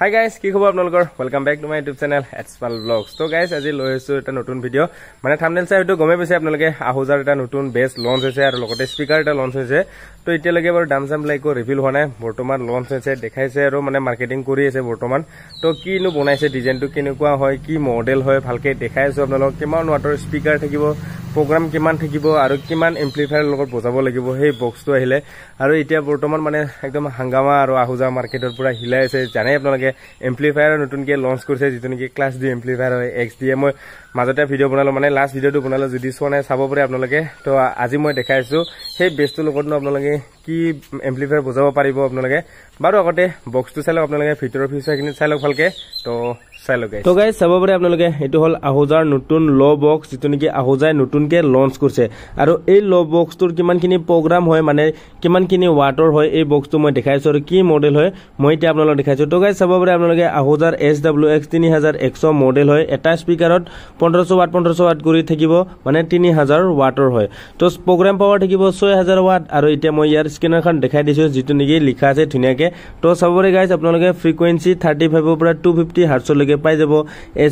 Hi guys, কি খবৰ আপোনালোকৰ? Welcome back to my YouTube channel Atspal Vlogs. So guys, আজি লৈ আছো এটা নতুন ভিডিও। মানে থাম্বনেল চাই হয়তো গমে পাইছে আপোনালোকে আহুজাৰ এটা নতুন বেস লঞ্চ হৈছে আৰু লগতে স্পিকাৰ এটা লঞ্চ হৈছে। তো এতিয়ালৈকে বাৰু দাম চাম লাইকো ৰিভিল হোৱা নাই। বৰ্তমান লঞ্চ হৈছে দেখাইছে আৰু মানে মাৰ্কেটিং কৰি আছে বৰ্তমান। তো কিনো বনাইছে ডিজাইনটো কেনেকুৱা হয়, কি মডেল হয় ভালকে দেখাইছো আপোনালোকক। কিমান ওৱাটৰ স্পিকাৰ থাকিব, program কিমান থাকিব আৰু কিমান এম্প্লিফায়াৰ লগত বজাব লাগিব সেই বক্সটো আহিলে আৰু এতিয়া বৰ্তমান মানে একদম হাংগামা আৰু আহুজা মাৰ্কেটৰ পুৰা হিলাই আছে জানে আপোনালোকে এম্প্লিফায়াৰ নতুনকে লঞ্চ কৰিছে যিটো নেকি ক্লাছ ডি এম্প্লিফায়াৰ হয় XDM মই মাজতে ভিডিও বনালো মানে লাষ্ট ভিডিওটো বনালো যদি চোৱা নাই চাব পাৰে আপোনালোকে তো আজি মই দেখাইছো সেই বেসটো লগত আপোনালোকে কি এম্প্লিফায়াৰ বজাব পাৰিব আপোনালোকে বাৰু আগতে বক্সটো চাই লওক আপোনালোকে ভিতৰৰ ফিচাৰখিনি চাই লওক ভালকে তো চাই লওক তো গাইস চাব পাৰে আপোনালোকে এটো হল আহুজাৰ নতুন লো বক্স যেটো নেকি আহুজাই নতুনকে লঞ্চ কৰিছে আৰু এই লো বক্সটোৰ কিমানখিনি প্ৰগ্ৰাম হয় মানে কিমানখিনি ওয়াটৰ হয় এই বক্সটো মই দেখাইছো আৰু কি মডেল হয় মই এতিয়া আপোনালোকক দেখাইছো তো গাইস চাব পাৰে আপোনালোকে আহুজাৰ SWX 3100 মডেল হয় এটা স্পিকাৰত 1500 ওয়াট কৰি থাকিব মানে 3000 ওয়াটৰ হয় তো প্ৰগ্ৰাম পাৱাৰ থাকিব 6000 ওয়াট আৰু এতিয়া মই ইয়াৰ স্ক্ৰিনাৰখন দেখাই দিছো যেটো নেকি লিখা আছে ধুনিয়াকে তো চাব পাৰে গাইস আপোনালোকে ফ্ৰিকুৱেন্সি 35 ৰ পৰা 250 হাৰ্টজ লৈকে পাই যাব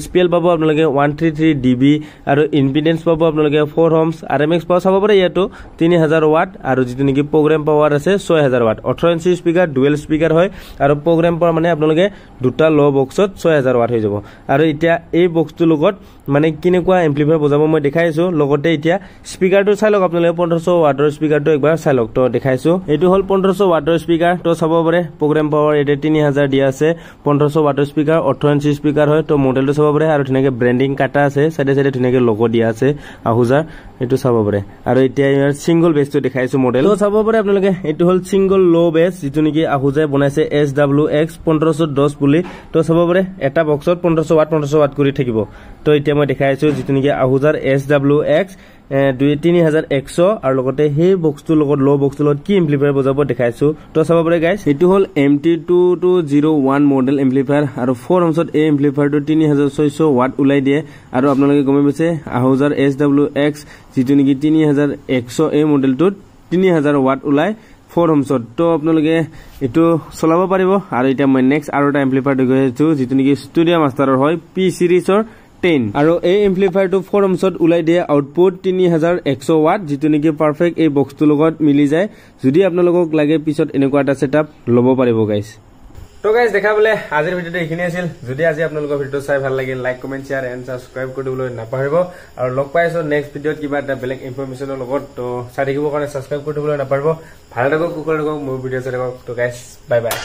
SPL পাব আপোনালোকে 133 dB আৰু ইম্পিডেন্স পাব আপোনালোকে 4 ohms RMX পাব চাব পাৰে ইয়াতো 3000 ওয়াট আৰু যেটো নেকি প্ৰগ্ৰাম পাৱাৰ আছে 6000 watt 18 inch speaker dual speaker হয় আৰু প্ৰগ্ৰাম পাৱাৰ মানে আপোনালোকে দুটা লো বক্সত 6000 ওয়াট হৈ যাব আৰু এতিয়া এই বক্সটো লগত মানে কিনেকুৱা এম্প্লিফায়াৰ বজাব মই দেখাইছো লগতে এতিয়া স্পিকাৰটো চাই লওক আপোনালোকে 1500 ওয়াটৰ স্পিকাৰটো একবাৰ চাই লওক তো দেখাইছো এটো হল 1500 ওয়াটৰ স্পিকাৰ তো চাব পাৰে প্ৰগ্ৰাম পাৱাৰ এতে 3000 দিয়া আছে 1500 ওয়াটৰ স্পিকাৰ 18 ইঞ্চি স্পিকাৰ হয় তো মডেলটো চাব পাৰে আৰু ধুনিয়াকে ব্ৰ্যান্ডিং কাটা আছে সাইডে সাইডে ধুনিয়াকে লোগো দিয়া আছে আহুজাৰ এটো চাব পাৰে আৰু এতিয়া ইয়াৰ সিঙ্গল বেসটো দেখাইছো মডেল তো চাব পাৰে আপোনালোকে এটো হল সিঙ্গল লো বেস যেটো নেকি আহুজাই বনাইছে SWX 1510 বুলি তো চাব পাৰে এটা বক্সত 1500 ওয়াট কৰি থাকিব তো এতিয়া মই দেখাইছো যেটো নেকি আহুজাৰ SWX 3100 আৰু লগতে সেই বক্সটো লগত লো বক্সটো লগত কি এম্প্লিফায়াৰ বজাব দেখাইছো তো চাব পাৰে গাইস এটো হল MT2201 মডেল এম্প্লিফায়াৰ আৰু 4 ohms এই এম্প্লিফায়াৰটো 3600 ওয়াট উলাই দিয়ে আৰু আপোনালোকে গমে পাইছে আহুজাৰ SWX যেটো নেকি 3100 এই মডেলটোত 3000 ওয়াট উলাই 4 ohms তো আপোনালোকে এটো চলাব পাৰিব আৰু এতিয়া মই নেক্সট আৰু এটা এম্প্লিফায়াৰ দেখাইছো যেটো নেকি ষ্টুডিও মাষ্টাৰৰ হয় P সিৰিজৰ 10 আৰু এই এম্প্লিফায়াৰটো 4 ohms উলাই দিয়ে আউটপুট 3100 ওয়াট যেটো নেকি পাৰফেক্ট এই বক্সটো লগত মিলি যায় যদি আপোনালোকক লাগে পিছত এনেকুৱা এটা সেটআপ লব পাৰিব গাইস তো গাইস দেখা বলে আজিৰ ভিডিওটো এখিনি আছিল যদি আজি আপোনালোকৰ ভিডিওটো চাই ভাল লাগিল like comment share and subscribe কৰিবলৈ নাপাহৰিব আৰু লগ পাইছো নেক্সট ভিডিওত কিবা এটা বেলেগ ইনফৰমেশনৰ লগত তো চাই থাকিব কাৰণে সাবস্ক্ৰাইব কৰিবলৈ নাপাহৰিব ভাল লাগক কুকুৰ লাগক মোৰ ভিডিও চাই থাকক তো গাইস বাই বাই